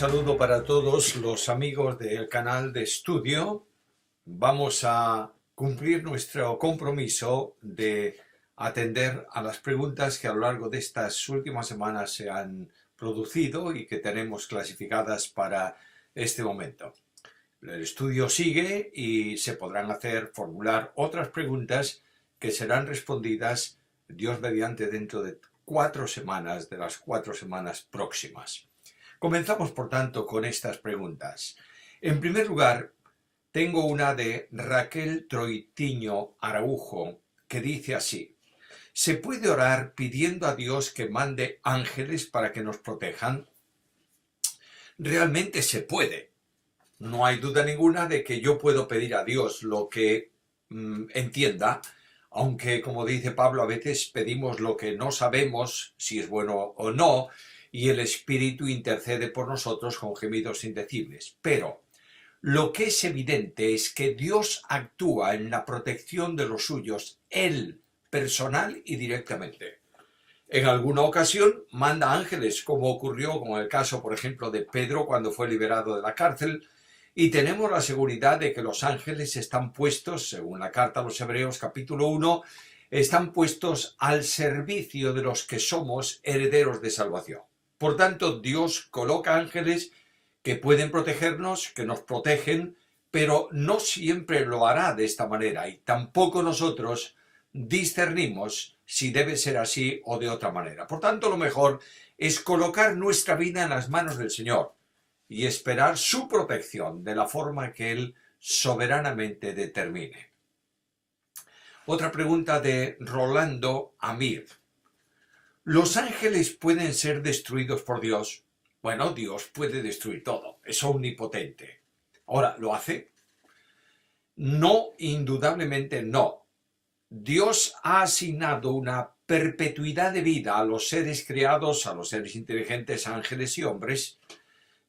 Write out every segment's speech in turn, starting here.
saludo para todos los amigos del canal de estudio. Vamos a cumplir nuestro compromiso de atender a las preguntas que a lo largo de estas últimas semanas se han producido y que tenemos clasificadas para este momento. El estudio sigue y se podrán formular otras preguntas que serán respondidas, Dios mediante, dentro de 4 semanas, de las 4 semanas próximas. Comenzamos, por tanto, con estas preguntas. En primer lugar, tengo una de Raquel Troitiño Araujo, que dice así: ¿se puede orar pidiendo a Dios que mande ángeles para que nos protejan? Realmente se puede. No hay duda ninguna de que yo puedo pedir a Dios lo que entienda, aunque, como dice Pablo, a veces pedimos lo que no sabemos si es bueno o no, y el Espíritu intercede por nosotros con gemidos indecibles. Pero lo que es evidente es que Dios actúa en la protección de los suyos, Él, personal y directamente. En alguna ocasión manda ángeles, como ocurrió con el caso, por ejemplo, de Pedro cuando fue liberado de la cárcel, y tenemos la seguridad de que los ángeles están puestos, según la carta a los Hebreos capítulo 1, están puestos al servicio de los que somos herederos de salvación. Por tanto, Dios coloca ángeles que pueden protegernos, que nos protegen, pero no siempre lo hará de esta manera, y tampoco nosotros discernimos si debe ser así o de otra manera. Por tanto, lo mejor es colocar nuestra vida en las manos del Señor y esperar su protección de la forma que Él soberanamente determine. Otra pregunta de Rolando Amir. ¿Los ángeles pueden ser destruidos por Dios? Bueno, Dios puede destruir todo, es omnipotente. Ahora, ¿lo hace? No, indudablemente no. Dios ha asignado una perpetuidad de vida a los seres creados, a los seres inteligentes, ángeles y hombres,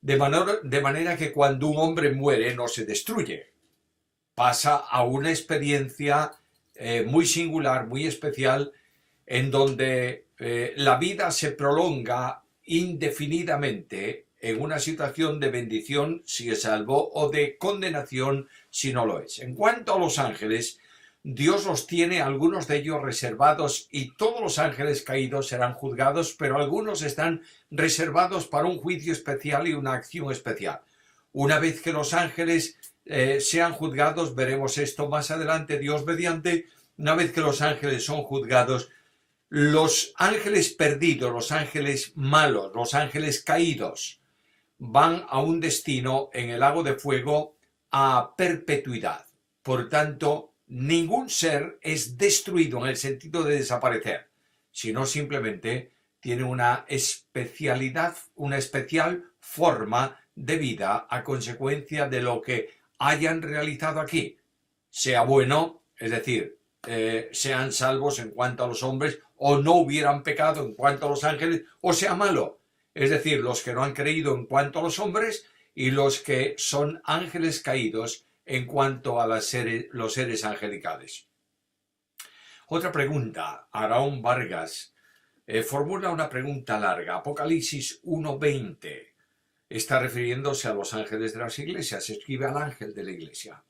de manera que cuando un hombre muere no se destruye. Pasa a una experiencia muy singular, muy especial, en donde la vida se prolonga indefinidamente en una situación de bendición si es salvo o de condenación si no lo es. En cuanto a los ángeles, Dios los tiene, algunos de ellos reservados, y todos los ángeles caídos serán juzgados, pero algunos están reservados para un juicio especial y una acción especial. Una vez que los ángeles sean juzgados, veremos esto más adelante, Dios mediante. Una vez que los ángeles son juzgados, los ángeles perdidos, los ángeles malos, los ángeles caídos, van a un destino en el lago de fuego a perpetuidad. Por tanto, ningún ser es destruido en el sentido de desaparecer, sino simplemente tiene una especialidad, una especial forma de vida a consecuencia de lo que hayan realizado aquí, sea bueno, es decir, sean salvos en cuanto a los hombres, o no hubieran pecado en cuanto a los ángeles, o sea malo, es decir, los que no han creído en cuanto a los hombres y los que son ángeles caídos en cuanto a los seres angelicales. Otra pregunta, Aarón Vargas formula una pregunta larga. Apocalipsis 1:20 está refiriéndose a los ángeles de las iglesias, escribe al ángel de la iglesia.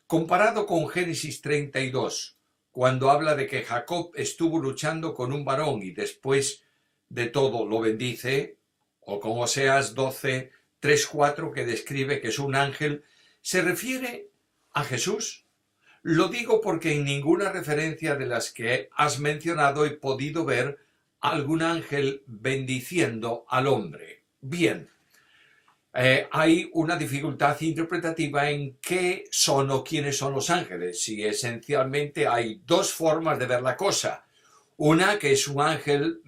Comparado con Génesis 32, cuando habla de que Jacob estuvo luchando con un varón y después de todo lo bendice, o con Oseas 12:3-4, que describe que es un ángel, ¿se refiere a Jesús? Lo digo porque en ninguna referencia de las que has mencionado he podido ver algún ángel bendiciendo al hombre. Bien, hay una dificultad interpretativa en qué son o quiénes son los ángeles, y esencialmente hay dos formas de ver la cosa. Una, que es un ángel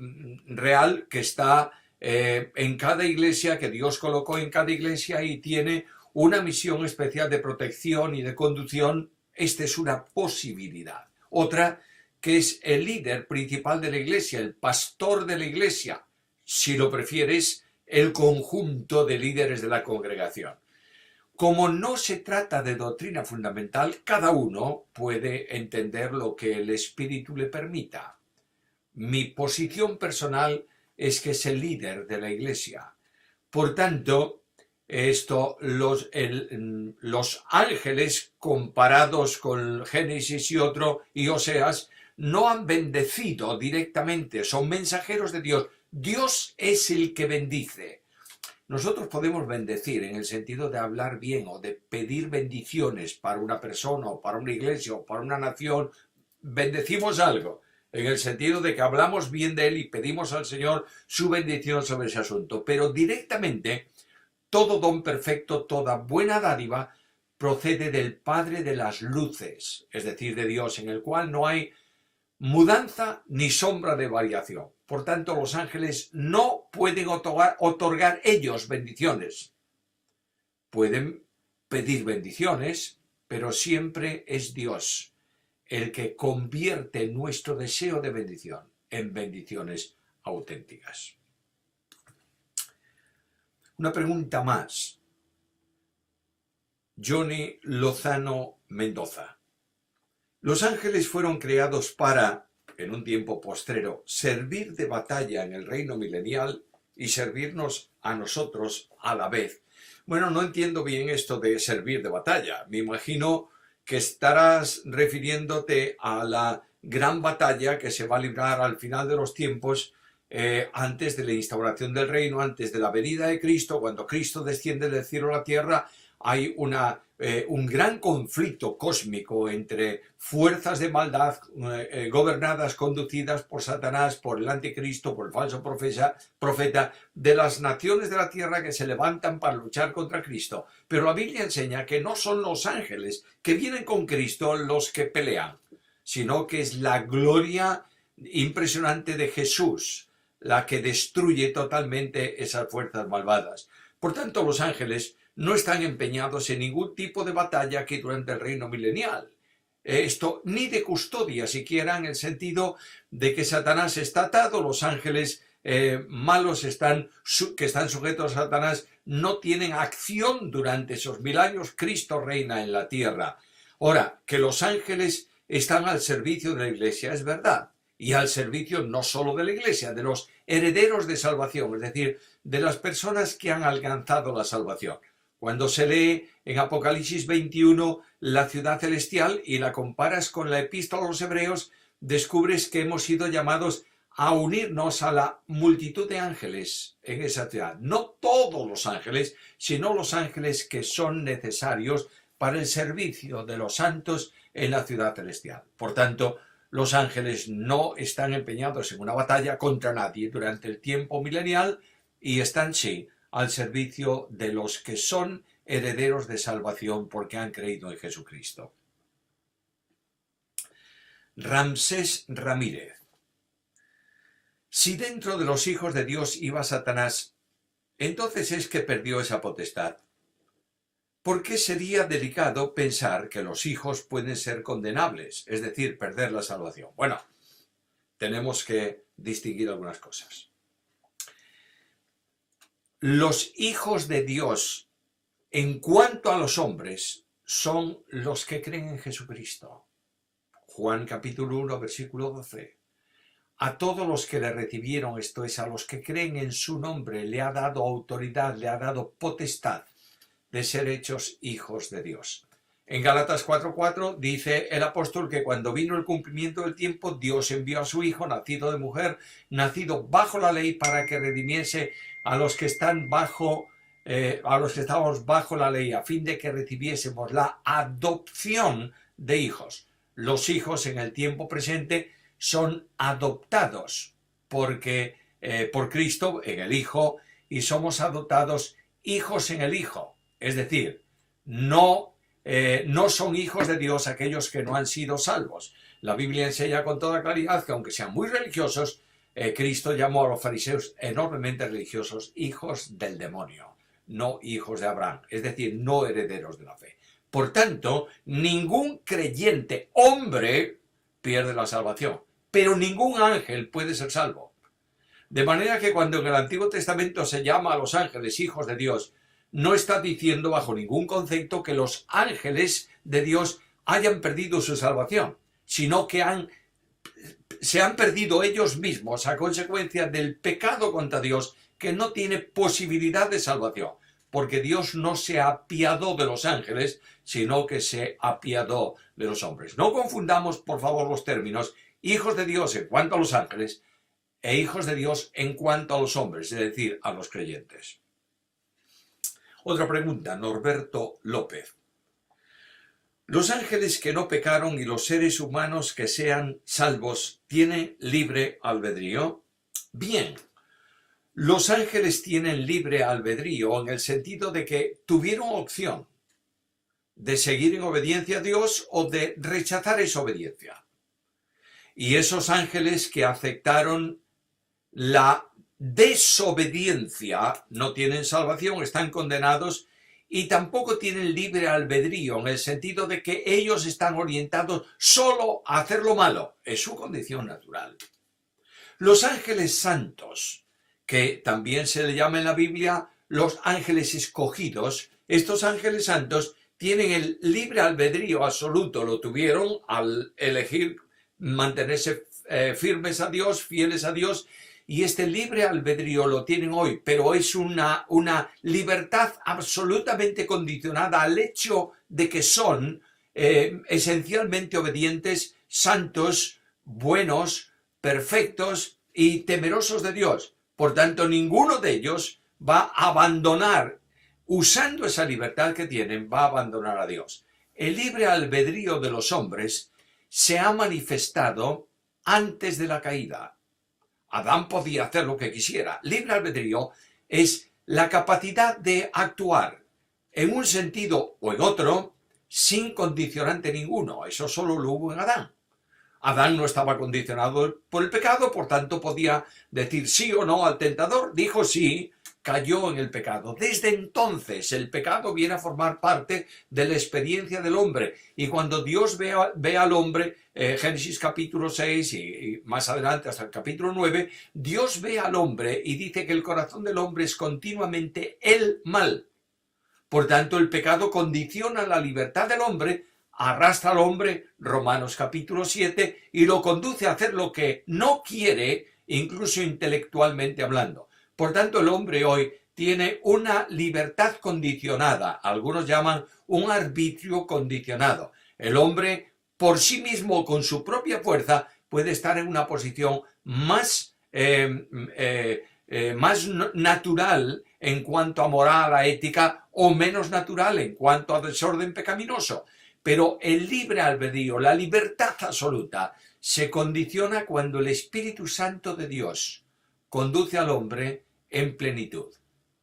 real que está en cada iglesia, que Dios colocó en cada iglesia y tiene una misión especial de protección y de conducción. Esta es una posibilidad. Otra, que es el líder principal de la iglesia, el pastor de la iglesia, si lo prefieres, el conjunto de líderes de la congregación. Como no se trata de doctrina fundamental, cada uno puede entender lo que el Espíritu le permita. Mi posición personal es que es el líder de la iglesia. Por tanto, los ángeles comparados con Génesis y Oseas no han bendecido directamente, son mensajeros de Dios. Dios es el que bendice. Nosotros podemos bendecir en el sentido de hablar bien o de pedir bendiciones para una persona o para una iglesia o para una nación. Bendecimos algo en el sentido de que hablamos bien de él y pedimos al Señor su bendición sobre ese asunto. Pero directamente, todo don perfecto, toda buena dádiva procede del Padre de las luces, es decir, de Dios, en el cual no hay mudanza ni sombra de variación. Por tanto, los ángeles no pueden otorgar ellos bendiciones. Pueden pedir bendiciones, pero siempre es Dios el que convierte nuestro deseo de bendición en bendiciones auténticas. Una pregunta más. Johnny Lozano Mendoza. Los ángeles fueron creados para, en un tiempo postrero, servir de batalla en el reino milenial y servirnos a nosotros a la vez. Bueno, no entiendo bien esto de servir de batalla. Me imagino que estarás refiriéndote a la gran batalla que se va a librar al final de los tiempos, antes de la instauración del reino, antes de la venida de Cristo. Cuando Cristo desciende del cielo a la tierra, hay un gran conflicto cósmico entre fuerzas de maldad gobernadas, conducidas por Satanás, por el anticristo, por el falso profeta de las naciones de la tierra que se levantan para luchar contra Cristo. Pero la Biblia enseña que no son los ángeles que vienen con Cristo los que pelean, sino que es la gloria impresionante de Jesús la que destruye totalmente esas fuerzas malvadas. Por tanto, los ángeles no están empeñados en ningún tipo de batalla aquí durante el reino milenial. Esto ni de custodia siquiera, en el sentido de que Satanás está atado, los ángeles malos que están sujetos a Satanás no tienen acción durante esos 1000 años. Cristo reina en la tierra. Ahora, que los ángeles están al servicio de la iglesia es verdad, y al servicio no solo de la iglesia, de los herederos de salvación, es decir, de las personas que han alcanzado la salvación. Cuando se lee en Apocalipsis 21 la ciudad celestial y la comparas con la epístola a los hebreos, descubres que hemos sido llamados a unirnos a la multitud de ángeles en esa ciudad. No todos los ángeles, sino los ángeles que son necesarios para el servicio de los santos en la ciudad celestial. Por tanto, los ángeles no están empeñados en una batalla contra nadie durante el tiempo milenial y están, sí, al servicio de los que son herederos de salvación porque han creído en Jesucristo. Ramsés Ramírez. Si dentro de los hijos de Dios iba Satanás, entonces es que perdió esa potestad. ¿Por qué sería delicado pensar que los hijos pueden ser condenables, es decir, perder la salvación? Bueno, tenemos que distinguir algunas cosas. Los hijos de Dios, en cuanto a los hombres, son los que creen en Jesucristo. Juan capítulo 1, versículo 12. A todos los que le recibieron, esto es, a los que creen en su nombre, le ha dado autoridad, le ha dado potestad de ser hechos hijos de Dios. En Gálatas 4:4 dice el apóstol que cuando vino el cumplimiento del tiempo, Dios envió a su Hijo, nacido de mujer, nacido bajo la ley, para que redimiese a los que están a los que estábamos bajo la ley, a fin de que recibiésemos la adopción de hijos. Los hijos en el tiempo presente son adoptados por Cristo en el Hijo, y somos adoptados hijos en el Hijo. Es decir, no son hijos de Dios aquellos que no han sido salvos. La Biblia enseña con toda claridad que aunque sean muy religiosos, Cristo llamó a los fariseos enormemente religiosos hijos del demonio, no hijos de Abraham, es decir, no herederos de la fe. Por tanto, ningún creyente hombre pierde la salvación, pero ningún ángel puede ser salvo. De manera que cuando en el Antiguo Testamento se llama a los ángeles hijos de Dios, no está diciendo bajo ningún concepto que los ángeles de Dios hayan perdido su salvación, sino que se han perdido ellos mismos a consecuencia del pecado contra Dios, que no tiene posibilidad de salvación. porque Dios no se apiadó de los ángeles, sino que se apiadó de los hombres. No confundamos, por favor, los términos hijos de Dios en cuanto a los ángeles e hijos de Dios en cuanto a los hombres, es decir, a los creyentes. Otra pregunta, Norberto López. ¿Los ángeles que no pecaron y los seres humanos que sean salvos tienen libre albedrío? Bien, los ángeles tienen libre albedrío en el sentido de que tuvieron opción de seguir en obediencia a Dios o de rechazar esa obediencia. Y esos ángeles que aceptaron la desobediencia no tienen salvación, están condenados y tampoco tienen libre albedrío en el sentido de que ellos están orientados solo a hacer lo malo, es su condición natural. Los ángeles santos, que también se le llama en la Biblia los ángeles escogidos, estos ángeles santos tienen el libre albedrío absoluto, lo tuvieron al elegir mantenerse firmes a Dios, fieles a Dios, y este libre albedrío lo tienen hoy, pero es una libertad absolutamente condicionada al hecho de que son esencialmente obedientes, santos, buenos, perfectos y temerosos de Dios. Por tanto, ninguno de ellos va a abandonar, usando esa libertad que tienen, va a abandonar a Dios. El libre albedrío de los hombres se ha manifestado antes de la caída. Adán podía hacer lo que quisiera. Libre albedrío es la capacidad de actuar en un sentido o en otro sin condicionante ninguno. Eso solo lo hubo en Adán. Adán no estaba condicionado por el pecado, por tanto podía decir sí o no al tentador. Dijo sí, cayó en el pecado. Desde entonces el pecado viene a formar parte de la experiencia del hombre. Y cuando Dios ve al hombre, Génesis capítulo 6 y más adelante hasta el capítulo 9, Dios ve al hombre y dice que el corazón del hombre es continuamente el mal. Por tanto, el pecado condiciona la libertad del hombre, arrastra al hombre, Romanos capítulo 7, y lo conduce a hacer lo que no quiere, incluso intelectualmente hablando. Por tanto, el hombre hoy tiene una libertad condicionada, algunos llaman un arbitrio condicionado. El hombre por sí mismo, con su propia fuerza, puede estar en una posición más natural en cuanto a moral, a ética, o menos natural en cuanto a desorden pecaminoso. Pero el libre albedrío, la libertad absoluta, se condiciona cuando el Espíritu Santo de Dios conduce al hombre en plenitud.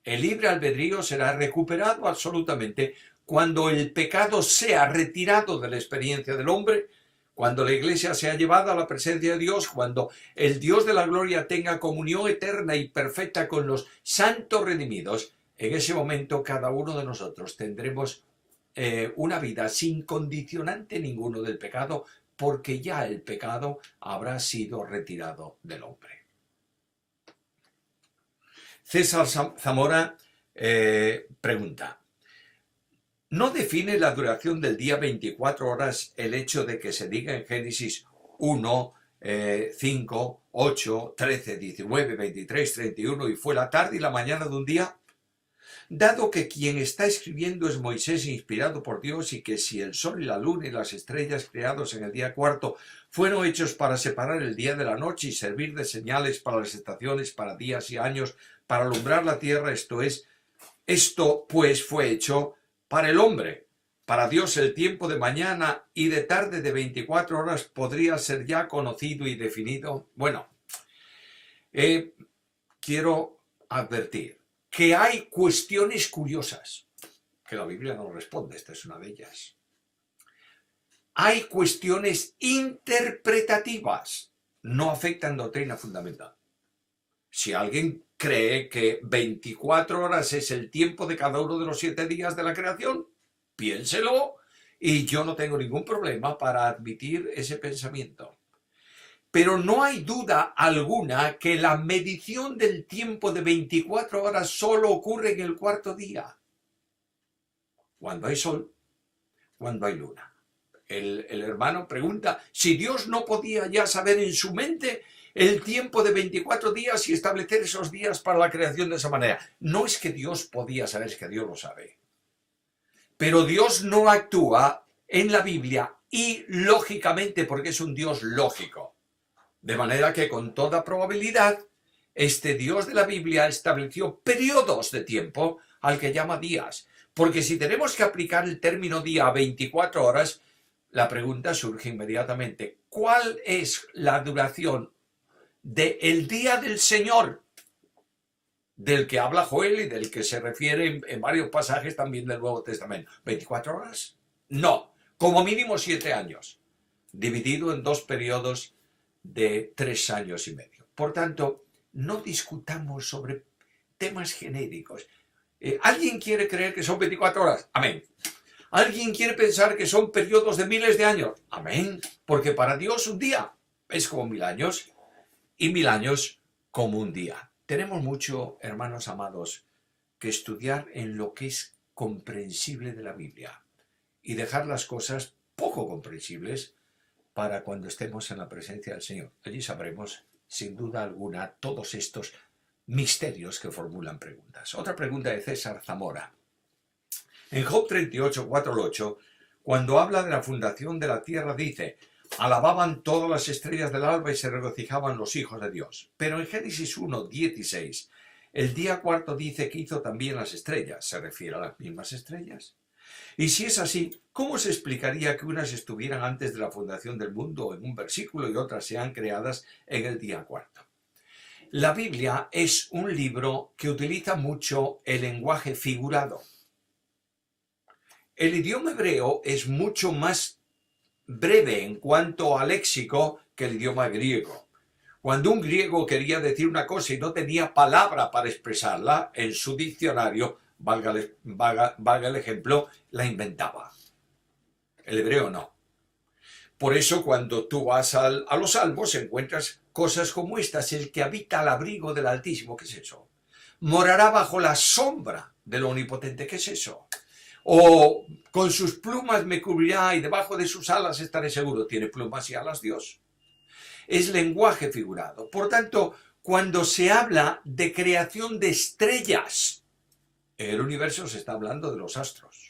El libre albedrío será recuperado absolutamente cuando el pecado sea retirado de la experiencia del hombre, cuando la iglesia sea llevada a la presencia de Dios, cuando el Dios de la gloria tenga comunión eterna y perfecta con los santos redimidos. En ese momento cada uno de nosotros tendremos una vida sin condicionante ninguno del pecado, porque ya el pecado habrá sido retirado del hombre. César Zamora pregunta, ¿no define la duración del día 24 horas el hecho de que se diga en Génesis 1, 5, 8, 13, 19, 23, 31 y fue la tarde y la mañana de un día? Dado que quien está escribiendo es Moisés inspirado por Dios y que si el sol y la luna y las estrellas creados en el día cuarto fueron hechos para separar el día de la noche y servir de señales para las estaciones, para días y años, para alumbrar la tierra, esto pues fue hecho para el hombre. Para Dios el tiempo de mañana y de tarde de 24 horas podría ser ya conocido y definido. Bueno, quiero advertir que hay cuestiones curiosas que la Biblia no responde, esta es una de ellas. Hay cuestiones interpretativas, no afectan doctrina fundamental. Si alguien cree que 24 horas es el tiempo de cada uno de los 7 días de la creación, piénselo y yo no tengo ningún problema para admitir ese pensamiento. Pero no hay duda alguna que la medición del tiempo de 24 horas solo ocurre en el cuarto día. Cuando hay sol, cuando hay luna. El hermano pregunta si Dios no podía ya saber en su mente el tiempo de 24 días y establecer esos días para la creación de esa manera. No es que Dios podía saber, es que Dios lo sabe. Pero Dios no actúa en la Biblia ilógicamente porque es un Dios lógico. De manera que con toda probabilidad, este Dios de la Biblia estableció periodos de tiempo al que llama días. Porque si tenemos que aplicar el término día a 24 horas, la pregunta surge inmediatamente. ¿Cuál es la duración del día del Señor? Del que habla Joel y del que se refiere en varios pasajes también del Nuevo Testamento. ¿24 horas? No, como mínimo 7 años, dividido en 2 periodos de 3 años y medio. Por tanto, no discutamos sobre temas genéricos. ¿Alguien quiere creer que son 24 horas? Amén. ¿Alguien quiere pensar que son periodos de miles de años? Amén. Porque para Dios un día es como 1000 años y 1000 años como un día. Tenemos mucho, hermanos amados, que estudiar en lo que es comprensible de la Biblia y dejar las cosas poco comprensibles para cuando estemos en la presencia del Señor. Allí sabremos, sin duda alguna, todos estos misterios que formulan preguntas. Otra pregunta de César Zamora. En Job 38, 4 al 8, cuando habla de la fundación de la tierra, dice: alababan todas las estrellas del alba y se regocijaban los hijos de Dios. Pero en Génesis 1, 16, el día cuarto dice que hizo también las estrellas. ¿Se refiere a las mismas estrellas? Y si es así, ¿cómo se explicaría que unas estuvieran antes de la fundación del mundo en un versículo y otras sean creadas en el día cuarto? La Biblia es un libro que utiliza mucho el lenguaje figurado. El idioma hebreo es mucho más breve en cuanto al léxico que el idioma griego. Cuando un griego quería decir una cosa y no tenía palabra para expresarla, en su diccionario, valga el ejemplo, la inventaba. El hebreo no. Por eso cuando tú vas a los Salmos encuentras cosas como estas: el que habita al abrigo del Altísimo, ¿qué es eso? Morará bajo la sombra del Omnipotente, ¿qué es eso? O con sus plumas me cubrirá y debajo de sus alas estaré seguro. ¿Tiene plumas y alas Dios? Es lenguaje figurado. Por tanto, cuando se habla de creación de estrellas, en el universo se está hablando de los astros.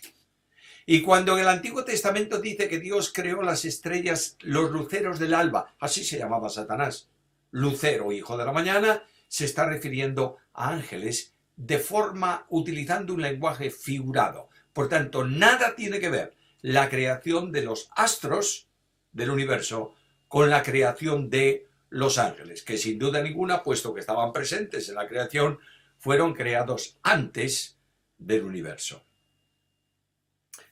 Y cuando en el Antiguo Testamento dice que Dios creó las estrellas, los luceros del alba, así se llamaba Satanás, lucero, hijo de la mañana, se está refiriendo a ángeles de forma, utilizando un lenguaje figurado. Por tanto, nada tiene que ver la creación de los astros del universo con la creación de los ángeles, que sin duda ninguna, puesto que estaban presentes en la creación, fueron creados antes del universo.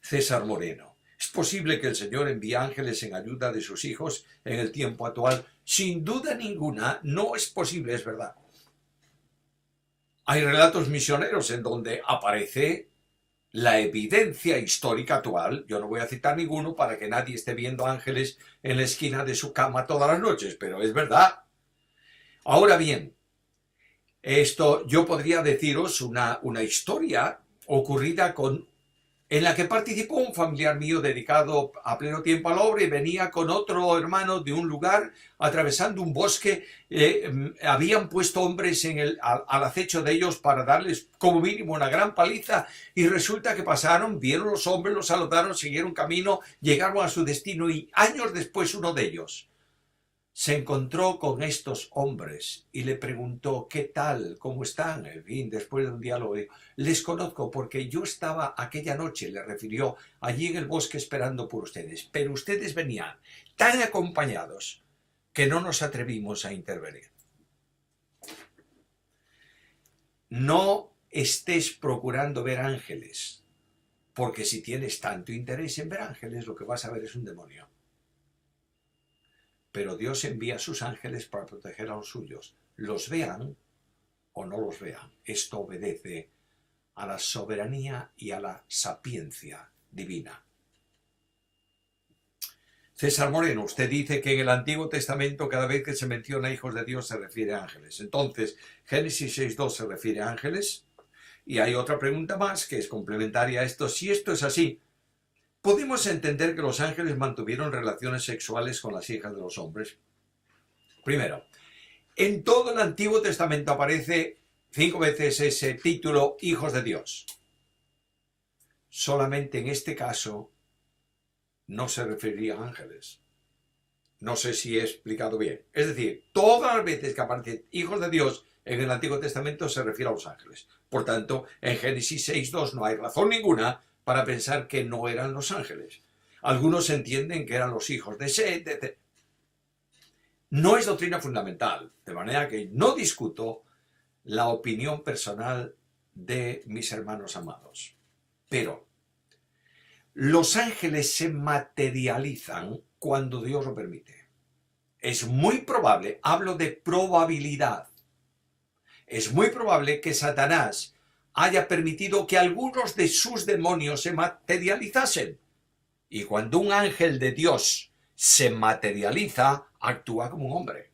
César Moreno. ¿Es posible que el Señor envíe ángeles en ayuda de sus hijos en el tiempo actual? Sin duda ninguna, no es posible, es verdad. Hay relatos misioneros en donde aparece la evidencia histórica actual. Yo no voy a citar ninguno para que nadie esté viendo ángeles en la esquina de su cama todas las noches, pero es verdad. Ahora bien, esto yo podría deciros una historia ocurrida en la que participó un familiar mío dedicado a pleno tiempo a la obra y venía con otro hermano de un lugar atravesando un bosque. Habían puesto hombres al acecho de ellos para darles como mínimo una gran paliza y resulta que pasaron, vieron los hombres, los saludaron, siguieron camino, llegaron a su destino y años después uno de ellos se encontró con estos hombres y le preguntó: ¿qué tal? ¿Cómo están? En fin, después de un diálogo, les conozco porque yo estaba aquella noche, le refirió, allí en el bosque esperando por ustedes, pero ustedes venían tan acompañados que no nos atrevimos a intervenir. No estés procurando ver ángeles, porque si tienes tanto interés en ver ángeles, lo que vas a ver es un demonio. Pero Dios envía a sus ángeles para proteger a los suyos, los vean o no los vean. Esto obedece a la soberanía y a la sapiencia divina. César Moreno, usted dice que en el Antiguo Testamento cada vez que se menciona hijos de Dios se refiere a ángeles. Entonces, Génesis 6.2 se refiere a ángeles. Y hay otra pregunta más que es complementaria a esto. Si esto es así, ¿podemos entender que los ángeles mantuvieron relaciones sexuales con las hijas de los hombres? Primero, En todo el Antiguo Testamento aparece 5 veces ese título, hijos de Dios. Solamente en este caso no se referiría a ángeles. No sé si he explicado bien. Es decir, todas las veces que aparecen hijos de Dios en el Antiguo Testamento se refiere a los ángeles. Por tanto, en Génesis 6:2 no hay razón ninguna para pensar que no eran los ángeles. Algunos entienden que eran los hijos de Set, etc. No es doctrina fundamental, de manera que no discuto la opinión personal de mis hermanos amados. Pero los ángeles se materializan cuando Dios lo permite. Es muy probable, hablo de probabilidad, es muy probable que Satanás haya permitido que algunos de sus demonios se materializasen. Y cuando un ángel de Dios se materializa, actúa como un hombre.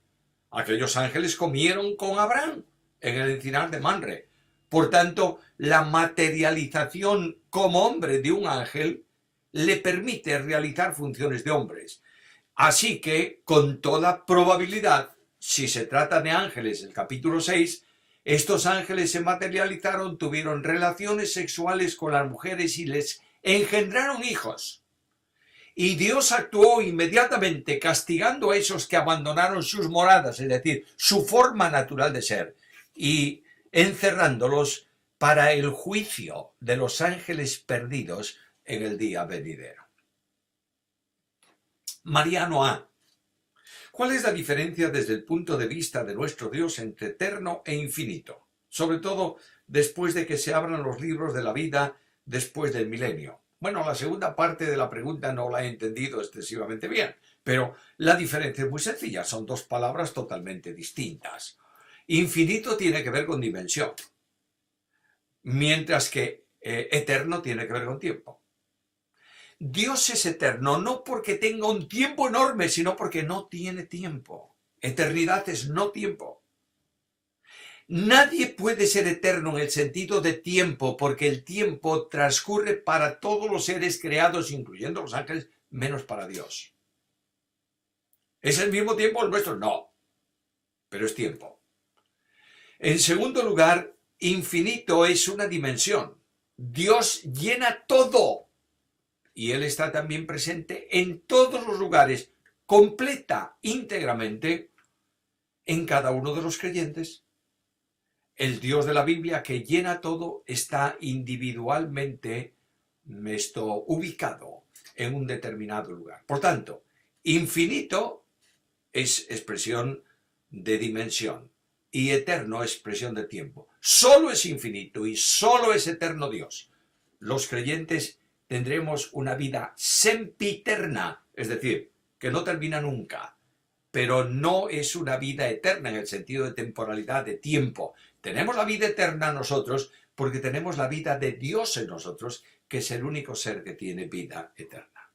Aquellos ángeles comieron con Abraham en el encinar de Manre. Por tanto, la materialización como hombre de un ángel le permite realizar funciones de hombres. Así que, con toda probabilidad, si se trata de ángeles, el capítulo 6, estos ángeles se materializaron, tuvieron relaciones sexuales con las mujeres y les engendraron hijos. Y Dios actuó inmediatamente castigando a esos que abandonaron sus moradas, es decir, su forma natural de ser, y encerrándolos para el juicio de los ángeles perdidos en el día venidero. Mariano A. ¿Cuál es la diferencia desde el punto de vista de nuestro Dios entre eterno e infinito? Sobre todo después de que se abran los libros de la vida después del milenio. Bueno, la segunda parte de la pregunta no la he entendido excesivamente bien, pero la diferencia es muy sencilla, son dos palabras totalmente distintas. Infinito tiene que ver con dimensión, mientras que eterno tiene que ver con tiempo. Dios es eterno no porque tenga un tiempo enorme, sino porque no tiene tiempo. Eternidad es no tiempo. Nadie puede ser eterno en el sentido de tiempo, porque el tiempo transcurre para todos los seres creados, incluyendo los ángeles, menos para Dios. ¿Es el mismo tiempo el nuestro? No, pero es tiempo. En segundo lugar, infinito es una dimensión. Dios llena todo. Y Él está también presente en todos los lugares, completa íntegramente en cada uno de los creyentes. El Dios de la Biblia que llena todo está individualmente ubicado en un determinado lugar. Por tanto, infinito es expresión de dimensión y eterno es expresión de tiempo. Solo es infinito y solo es eterno Dios. Los creyentes tendremos una vida sempiterna, es decir, que no termina nunca, pero no es una vida eterna en el sentido de temporalidad, de tiempo. Tenemos la vida eterna nosotros porque tenemos la vida de Dios en nosotros, que es el único ser que tiene vida eterna.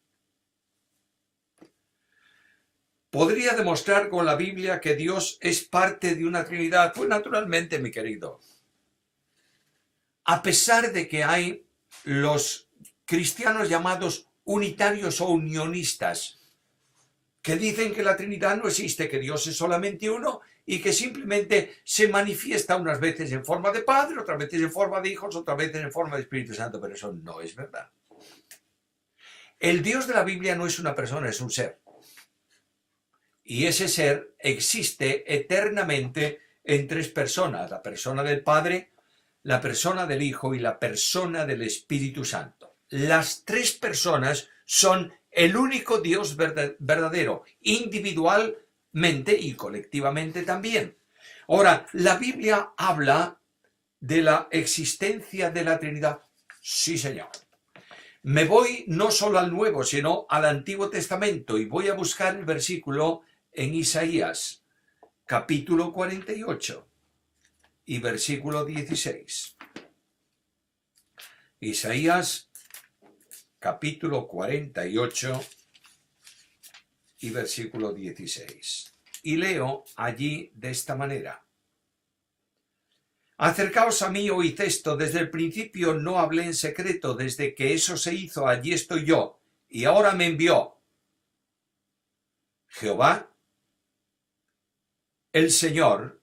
¿Podría demostrar con la Biblia que Dios es parte de una Trinidad? Pues naturalmente, mi querido. A pesar de que hay los cristianos llamados unitarios o unionistas, que dicen que la Trinidad no existe, que Dios es solamente uno y que simplemente se manifiesta unas veces en forma de Padre, otras veces en forma de hijos, otras veces en forma de Espíritu Santo, pero eso no es verdad. El Dios de la Biblia no es una persona, es un ser. Y ese ser existe eternamente en tres personas, la persona del Padre, la persona del Hijo y la persona del Espíritu Santo. Las tres personas son el único Dios verdadero, individualmente y colectivamente también. Ahora, la Biblia habla de la existencia de la Trinidad. Sí, señor. Me voy no solo al Nuevo, sino al Antiguo Testamento y voy a buscar el versículo en Isaías, capítulo 48 y versículo 16. Isaías, capítulo 48 y versículo 16. Y leo allí de esta manera. Acercaos a mí, oíd esto, desde el principio no hablé en secreto, desde que eso se hizo, allí estoy yo, y ahora me envió Jehová, el Señor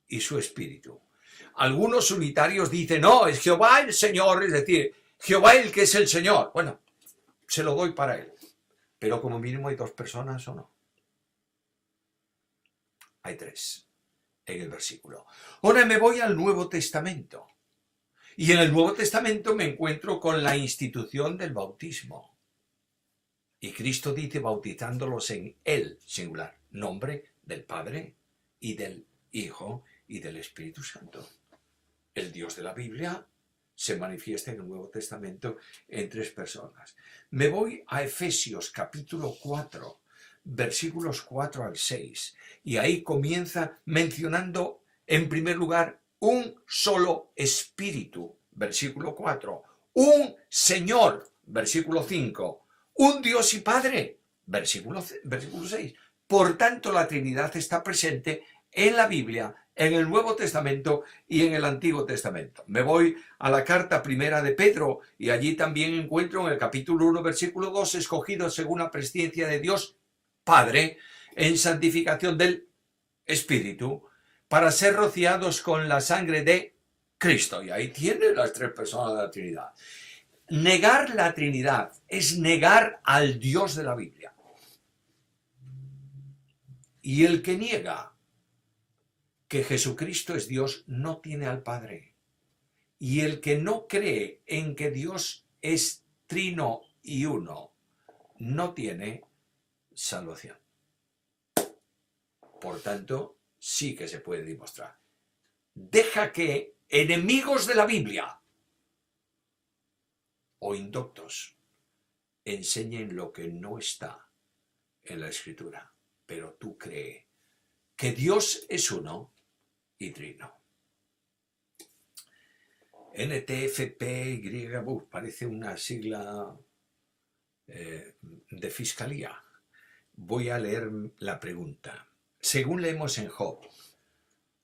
y su Espíritu. Algunos unitarios dicen, no, es Jehová el Señor, es decir, Jehová el que es el Señor. Bueno, se lo doy para él. Pero como mínimo hay dos personas o no. Hay tres en el versículo. Ahora me voy al Nuevo Testamento. Y en el Nuevo Testamento me encuentro con la institución del bautismo. Y Cristo dice bautizándolos en el singular, nombre del Padre y del Hijo y del Espíritu Santo. El Dios de la Biblia se manifiesta en el Nuevo Testamento en tres personas. Me voy a Efesios capítulo 4, versículos 4 al 6. Y ahí comienza mencionando en primer lugar un solo espíritu, versículo 4. Un Señor, versículo 5. Un Dios y Padre, versículo 6. Por tanto, la Trinidad está presente en la Biblia, en el Nuevo Testamento y en el Antiguo Testamento. Me voy a la carta primera de Pedro y allí también encuentro en el capítulo 1, versículo 2, escogidos según la presciencia de Dios Padre, en santificación del Espíritu, para ser rociados con la sangre de Cristo. Y ahí tiene las tres personas de la Trinidad. Negar la Trinidad es negar al Dios de la Biblia. Y el que niega que Jesucristo es Dios no tiene al Padre. Y el que no cree en que Dios es trino y uno no tiene salvación. Por tanto, sí que se puede demostrar. Deja que enemigos de la Biblia o indoctos enseñen lo que no está en la Escritura, pero tú crees que Dios es uno y trino. NTFPY, parece una sigla de fiscalía. Voy a leer la pregunta. Según leemos en Job,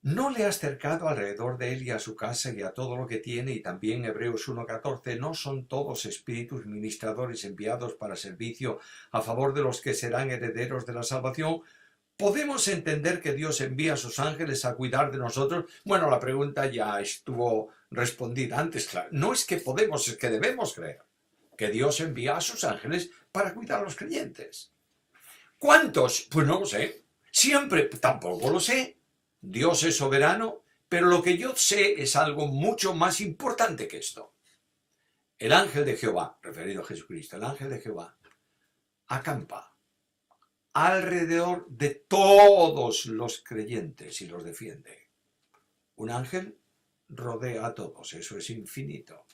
¿no le has cercado alrededor de él y a su casa y a todo lo que tiene? Y también Hebreos 1:14, ¿no son todos espíritus ministradores enviados para servicio a favor de los que serán herederos de la salvación? ¿Podemos entender que Dios envía a sus ángeles a cuidar de nosotros? Bueno, la pregunta ya estuvo respondida antes, claro. No es que podemos, es que debemos creer que Dios envía a sus ángeles para cuidar a los creyentes. ¿Cuántos? Pues no lo sé. Siempre, tampoco lo sé. Dios es soberano, pero lo que yo sé es algo mucho más importante que esto. El ángel de Jehová, referido a Jesucristo, el ángel de Jehová, acampa alrededor de todos los creyentes y los defiende. Un ángel rodea a todos, eso es infinito.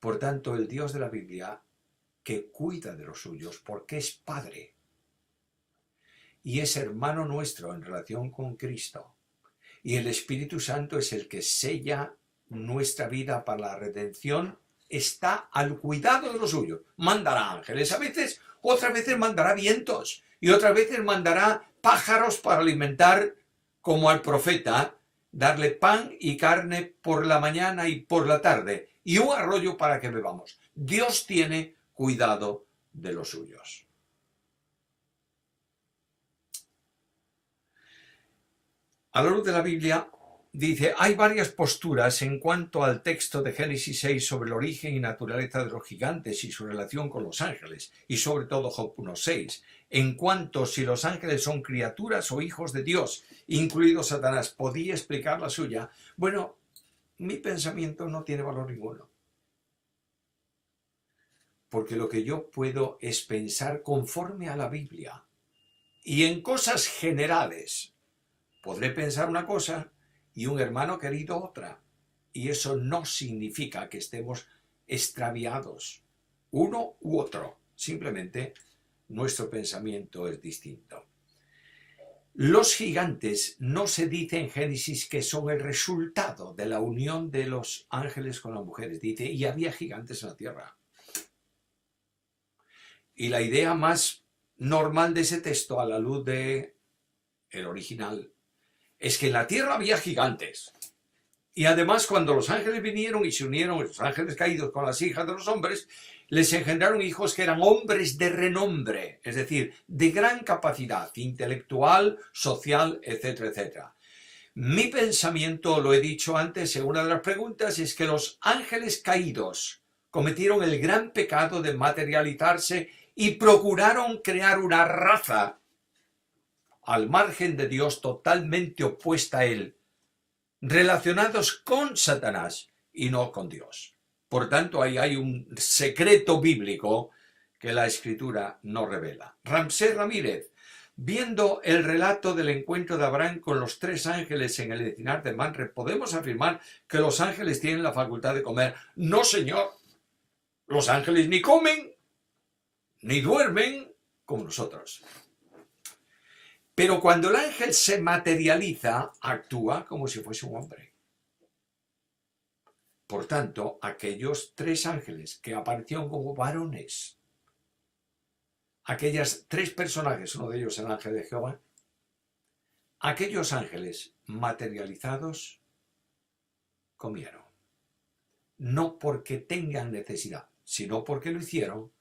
Por tanto, el Dios de la Biblia, que cuida de los suyos, porque es Padre y es hermano nuestro en relación con Cristo, y el Espíritu Santo es el que sella nuestra vida para la redención, está al cuidado de los suyos. Mandará ángeles a veces, otras veces mandará vientos y otras veces mandará pájaros para alimentar, como al profeta, darle pan y carne por la mañana y por la tarde y un arroyo para que bebamos. Dios tiene cuidado de los suyos. A la luz de la Biblia, dice, hay varias posturas en cuanto al texto de Génesis 6 sobre el origen y naturaleza de los gigantes y su relación con los ángeles, y sobre todo Job 1:6, en cuanto si los ángeles son criaturas o hijos de Dios, incluido Satanás. ¿Podía explicar la suya? Bueno, mi pensamiento no tiene valor ninguno. Porque lo que yo puedo es pensar conforme a la Biblia. Y en cosas generales podré pensar una cosa y un hermano querido otra. Y eso no significa que estemos extraviados, uno u otro. Simplemente nuestro pensamiento es distinto. Los gigantes no se dice en Génesis que son el resultado de la unión de los ángeles con las mujeres. Dice, y había gigantes en la tierra. Y la idea más normal de ese texto, a la luz de el original, es que en la tierra había gigantes. Y además, cuando los ángeles vinieron y se unieron, los ángeles caídos con las hijas de los hombres, les engendraron hijos que eran hombres de renombre, es decir, de gran capacidad intelectual, social, etcétera, etcétera. Mi pensamiento, lo he dicho antes en una de las preguntas, es que los ángeles caídos cometieron el gran pecado de materializarse y procuraron crear una raza al margen de Dios, totalmente opuesta a él, relacionados con Satanás y no con Dios. Por tanto, ahí hay un secreto bíblico que la Escritura no revela. Ramsés Ramírez, viendo el relato del encuentro de Abraham con los 3 ángeles en el encinar de Manre, ¿podemos afirmar que los ángeles tienen la facultad de comer? No, señor. Los ángeles ni comen, ni duermen como nosotros. Pero cuando el ángel se materializa, actúa como si fuese un hombre. Por tanto, aquellos 3 ángeles que aparecieron como varones, aquellas 3 personajes, uno de ellos el ángel de Jehová, aquellos ángeles materializados comieron. No porque tengan necesidad, sino porque lo hicieron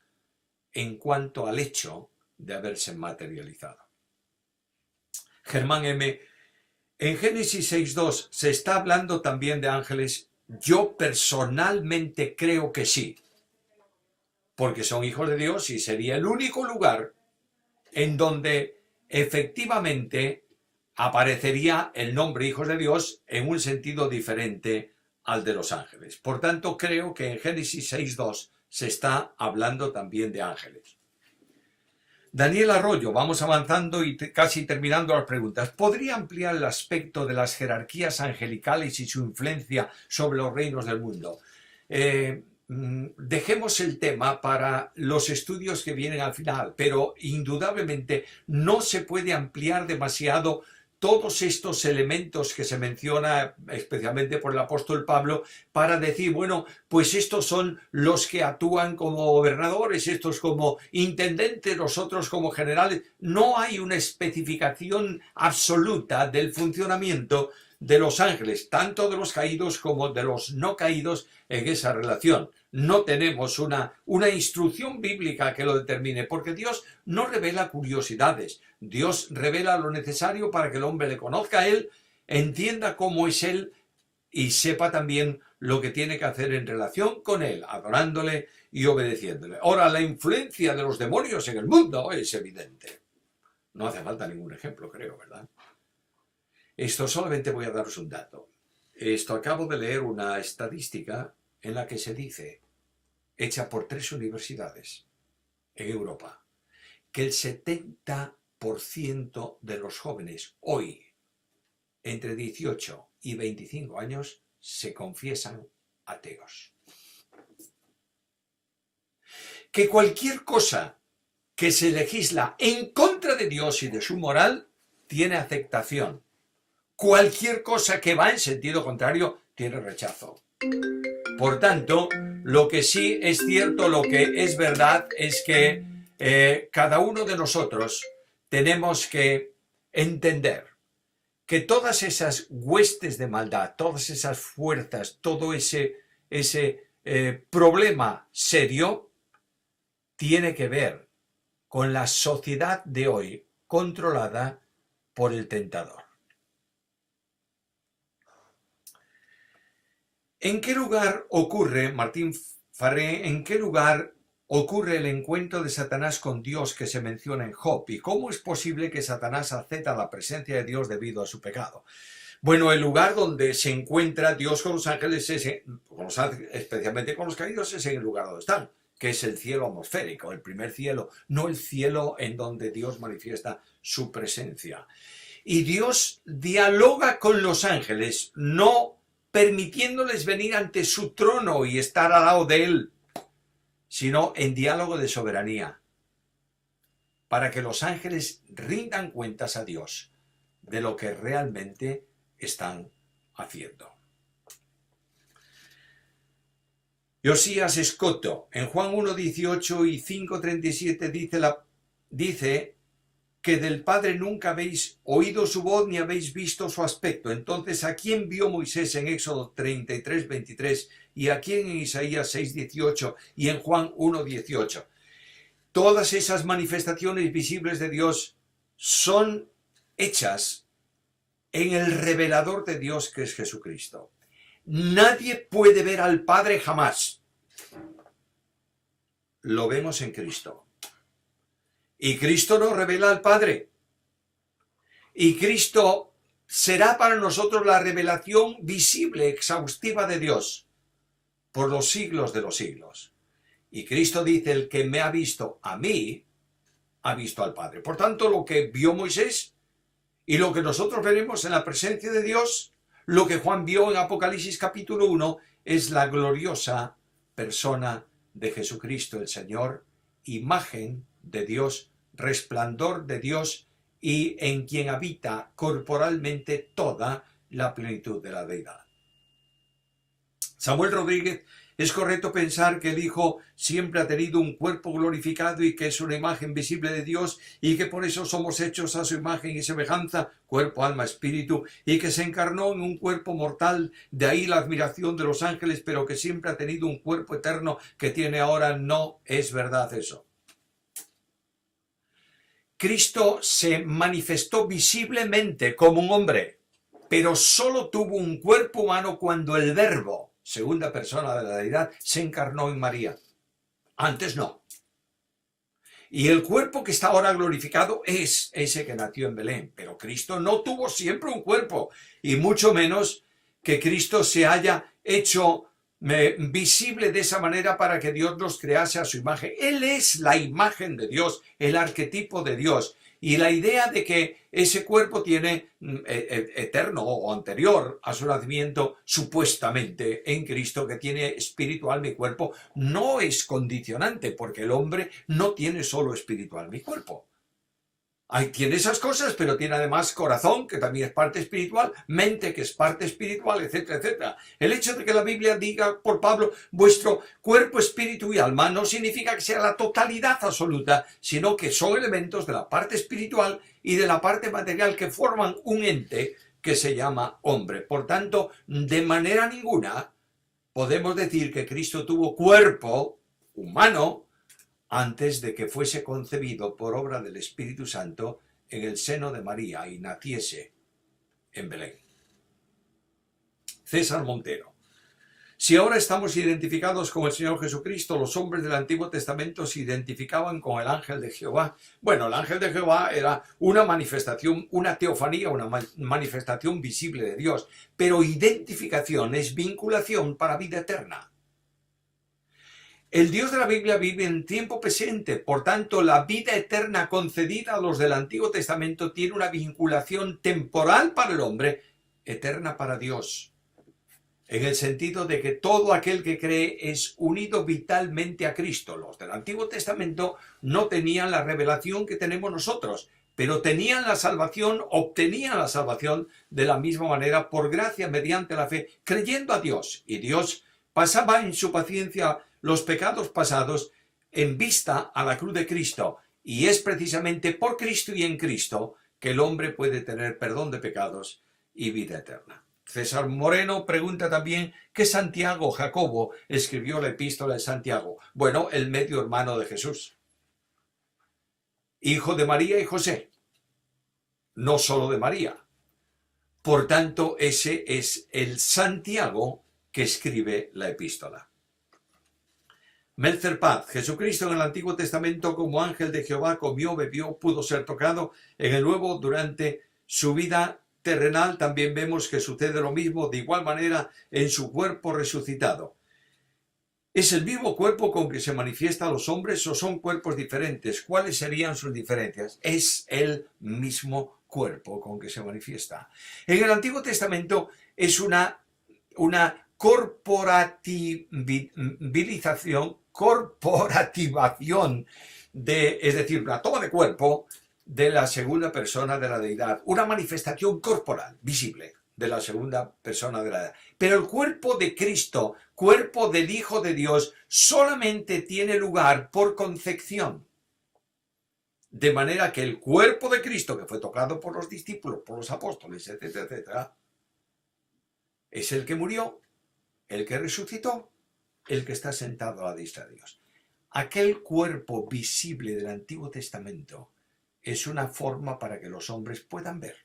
en cuanto al hecho de haberse materializado. Germán M. En Génesis 6.2 se está hablando también de ángeles. Yo personalmente creo que sí, porque son hijos de Dios y sería el único lugar en donde efectivamente aparecería el nombre hijos de Dios en un sentido diferente al de los ángeles. Por tanto, creo que en Génesis 6.2 se está hablando también de ángeles. Daniel Arroyo, vamos avanzando y casi terminando las preguntas. ¿Podría ampliar el aspecto de las jerarquías angelicales y su influencia sobre los reinos del mundo? Dejemos el tema para los estudios que vienen al final, pero indudablemente no se puede ampliar demasiado todos estos elementos que se menciona especialmente por el apóstol Pablo para decir, bueno, pues estos son los que actúan como gobernadores, estos como intendentes, los otros como generales. No hay una especificación absoluta del funcionamiento de los ángeles, tanto de los caídos como de los no caídos en esa relación. No tenemos una instrucción bíblica que lo determine, porque Dios no revela curiosidades. Dios revela lo necesario para que el hombre le conozca a Él, entienda cómo es Él y sepa también lo que tiene que hacer en relación con Él, adorándole y obedeciéndole. Ahora, la influencia de los demonios en el mundo es evidente. No hace falta ningún ejemplo, creo, ¿verdad? Esto solamente voy a daros un dato. Acabo de leer una estadística en la que se dice, hecha por 3 universidades en Europa, que el 70% de los jóvenes hoy, entre 18 y 25 años, se confiesan ateos. Que cualquier cosa que se legisla en contra de Dios y de su moral tiene aceptación. Cualquier cosa que va en sentido contrario tiene rechazo. Por tanto, lo que sí es cierto, lo que es verdad, es que cada uno de nosotros tenemos que entender que todas esas huestes de maldad, todas esas fuerzas, todo ese problema serio, tiene que ver con la sociedad de hoy controlada por el tentador. ¿En qué lugar ocurre, Martín Farré, en qué lugar ocurre el encuentro de Satanás con Dios que se menciona en Job? ¿Y cómo es posible que Satanás acepta la presencia de Dios debido a su pecado? Bueno, el lugar donde se encuentra Dios con los ángeles, especialmente con los caídos, es en el lugar donde están, que es el cielo atmosférico, el primer cielo, no el cielo en donde Dios manifiesta su presencia. Y Dios dialoga con los ángeles, no permitiéndoles venir ante su trono y estar al lado de él, sino en diálogo de soberanía, para que los ángeles rindan cuentas a Dios de lo que realmente están haciendo. Josías Escoto, en Juan 1:18 y 5:37 dice que del Padre nunca habéis oído su voz ni habéis visto su aspecto. Entonces, ¿a quién vio Moisés en Éxodo 33:23 y aquí en Isaías 6:18 y en Juan 1:18. Todas esas manifestaciones visibles de Dios son hechas en el revelador de Dios, que es Jesucristo. Nadie puede ver al Padre jamás. Lo vemos en Cristo. Y Cristo nos revela al Padre. Y Cristo será para nosotros la revelación visible, exhaustiva de Dios, por los siglos de los siglos. Y Cristo dice, el que me ha visto a mí, ha visto al Padre. Por tanto, lo que vio Moisés y lo que nosotros veremos en la presencia de Dios, lo que Juan vio en Apocalipsis capítulo 1, es la gloriosa persona de Jesucristo el Señor, imagen de Dios, resplandor de Dios, y en quien habita corporalmente toda la plenitud de la deidad. Samuel Rodríguez, es correcto pensar que el Hijo siempre ha tenido un cuerpo glorificado y que es una imagen visible de Dios y que por eso somos hechos a su imagen y semejanza, cuerpo, alma, espíritu, y que se encarnó en un cuerpo mortal, de ahí la admiración de los ángeles, pero que siempre ha tenido un cuerpo eterno que tiene ahora. No es verdad eso. Cristo se manifestó visiblemente como un hombre, pero solo tuvo un cuerpo humano cuando el Verbo, segunda persona de la deidad, se encarnó en María. Antes no. Y el cuerpo que está ahora glorificado es ese que nació en Belén. Pero Cristo no tuvo siempre un cuerpo, y mucho menos que Cristo se haya hecho visible de esa manera para que Dios nos crease a su imagen. Él es la imagen de Dios, el arquetipo de Dios. Y la idea de que ese cuerpo tiene eterno o anterior a su nacimiento, supuestamente en Cristo, que tiene espíritu, alma y cuerpo, no es condicionante, porque el hombre no tiene solo espíritu, alma y cuerpo. Tiene esas cosas, pero tiene además corazón, que también es parte espiritual, mente, que es parte espiritual, etcétera, etcétera. El hecho de que la Biblia diga por Pablo, vuestro cuerpo, espíritu y alma, no significa que sea la totalidad absoluta, sino que son elementos de la parte espiritual y de la parte material que forman un ente que se llama hombre. Por tanto, de manera ninguna podemos decir que Cristo tuvo cuerpo humano antes de que fuese concebido por obra del Espíritu Santo en el seno de María y naciese en Belén. César Montero. Si ahora estamos identificados con el Señor Jesucristo, los hombres del Antiguo Testamento se identificaban con el ángel de Jehová. Bueno, el ángel de Jehová era una manifestación, una teofanía, una manifestación visible de Dios, pero identificación es vinculación para vida eterna. El Dios de la Biblia vive en tiempo presente, por tanto, la vida eterna concedida a los del Antiguo Testamento tiene una vinculación temporal para el hombre, eterna para Dios, en el sentido de que todo aquel que cree es unido vitalmente a Cristo. Los del Antiguo Testamento no tenían la revelación que tenemos nosotros, pero tenían la salvación, obtenían la salvación de la misma manera, por gracia, mediante la fe, creyendo a Dios. Y Dios pasaba en su paciencia los pecados pasados en vista a la cruz de Cristo. Y es precisamente por Cristo y en Cristo que el hombre puede tener perdón de pecados y vida eterna. César Moreno pregunta también ¿qué Santiago Jacobo escribió la epístola de Santiago? Bueno, el medio hermano de Jesús, hijo de María y José, no solo de María. Por tanto, ese es el Santiago que escribe la epístola. Melzer Paz, Jesucristo en el Antiguo Testamento como ángel de Jehová comió, bebió, pudo ser tocado. En el Nuevo, durante su vida terrenal, también vemos que sucede lo mismo, de igual manera en su cuerpo resucitado. ¿Es el mismo cuerpo con que se manifiesta a los hombres o son cuerpos diferentes? ¿Cuáles serían sus diferencias? Es el mismo cuerpo con que se manifiesta. En el Antiguo Testamento es una corporativización, es decir, una toma de cuerpo de la segunda persona de la deidad, una manifestación corporal, visible, de la segunda persona de la deidad. Pero el cuerpo de Cristo, cuerpo del Hijo de Dios, solamente tiene lugar por concepción. De manera que el cuerpo de Cristo, que fue tocado por los discípulos, por los apóstoles, etcétera, etcétera, es el que murió, el que resucitó, el que está sentado a la diestra de Dios. Aquel cuerpo visible del Antiguo Testamento es una forma para que los hombres puedan ver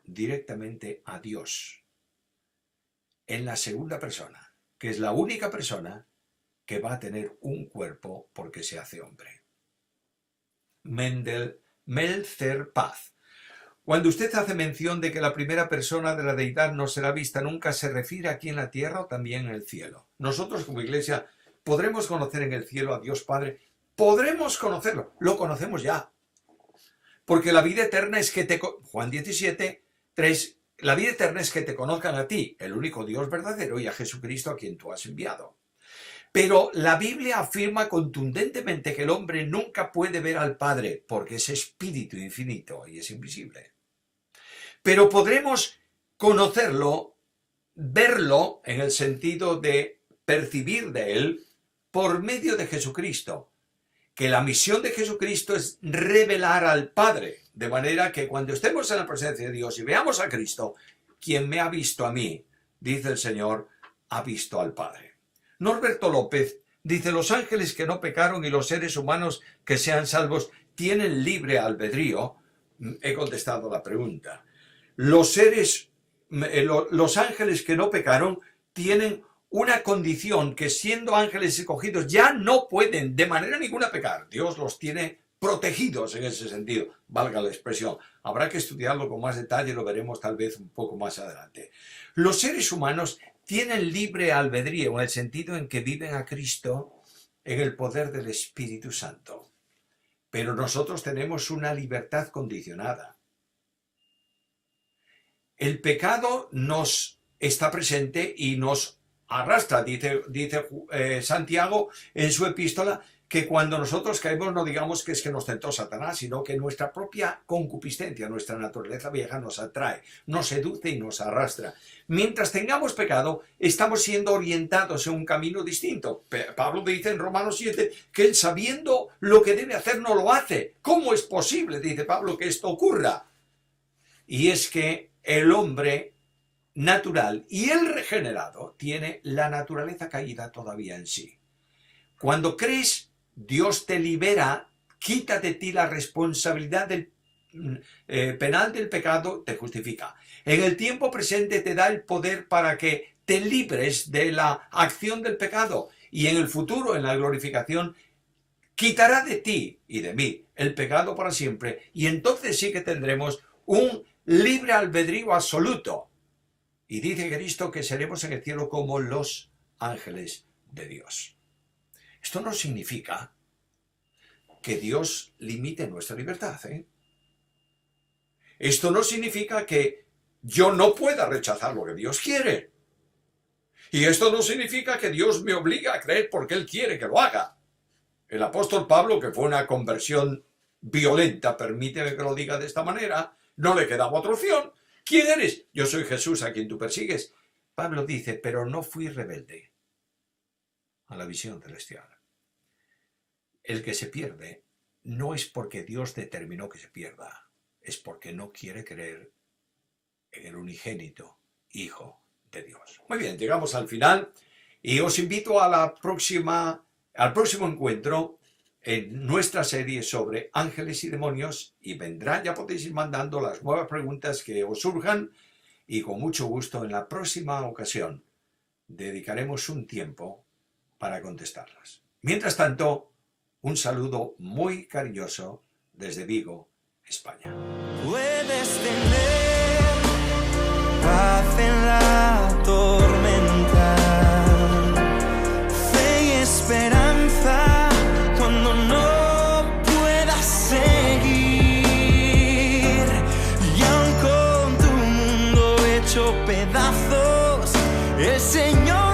directamente a Dios en la segunda persona, que es la única persona que va a tener un cuerpo porque se hace hombre. Melzer Paz. Cuando usted hace mención de que la primera persona de la deidad no será vista nunca, ¿se refiere aquí en la tierra o también en el cielo? Nosotros como iglesia podremos conocer en el cielo a Dios Padre. Podremos conocerlo, lo conocemos ya. Porque la vida eterna es que Juan 17, 3, la vida eterna es que te conozcan a ti, el único Dios verdadero, y a Jesucristo a quien tú has enviado. Pero la Biblia afirma contundentemente que el hombre nunca puede ver al Padre porque es espíritu infinito y es invisible. Pero podremos conocerlo, verlo en el sentido de percibir de él por medio de Jesucristo. Que la misión de Jesucristo es revelar al Padre, de manera que cuando estemos en la presencia de Dios y veamos a Cristo, quien me ha visto a mí, dice el Señor, ha visto al Padre. Norberto López dice, los ángeles que no pecaron y los seres humanos que sean salvos tienen libre albedrío. He contestado la pregunta. Los ángeles que no pecaron tienen una condición que siendo ángeles escogidos ya no pueden de manera ninguna pecar. Dios los tiene protegidos en ese sentido, valga la expresión. Habrá que estudiarlo con más detalle, lo veremos tal vez un poco más adelante. Los seres humanos tienen libre albedrío en el sentido en que viven a Cristo en el poder del Espíritu Santo. Pero nosotros tenemos una libertad condicionada. El pecado nos está presente y nos arrastra, dice Santiago en su epístola, que cuando nosotros caemos no digamos que es que nos tentó Satanás, sino que nuestra propia concupiscencia, nuestra naturaleza vieja nos atrae, nos seduce y nos arrastra. Mientras tengamos pecado, estamos siendo orientados en un camino distinto. Pablo dice en Romanos 7 que él sabiendo lo que debe hacer no lo hace. ¿Cómo es posible, dice Pablo, que esto ocurra? Y es que el hombre natural y el regenerado tiene la naturaleza caída todavía en sí. Cuando crees, Dios te libera, quita de ti la responsabilidad del penal del pecado, te justifica. En el tiempo presente te da el poder para que te libres de la acción del pecado y en el futuro, en la glorificación, quitará de ti y de mí el pecado para siempre y entonces sí que tendremos un libre albedrío absoluto. Y dice Cristo que seremos en el cielo como los ángeles de Dios. Esto no significa que Dios limite nuestra libertad, Esto no significa que yo no pueda rechazar lo que Dios quiere. Y esto no significa que Dios me obliga a creer porque Él quiere que lo haga. El apóstol Pablo, que fue una conversión violenta, permíteme que lo diga de esta manera, no le quedaba otra opción. ¿Quién eres? Yo soy Jesús a quien tú persigues. Pablo dice, pero no fui rebelde a la visión celestial. El que se pierde no es porque Dios determinó que se pierda, es porque no quiere creer en el unigénito Hijo de Dios. Muy bien, llegamos al final y os invito a al próximo encuentro en nuestra serie sobre ángeles y demonios y vendrá, ya podéis ir mandando las nuevas preguntas que os surjan y con mucho gusto en la próxima ocasión dedicaremos un tiempo para contestarlas. Mientras tanto, un saludo muy cariñoso desde Vigo, España. Puedes tener paz en la tormenta, fe y esperanza cuando no puedas seguir, y aun con tu mundo hecho pedazos, el Señor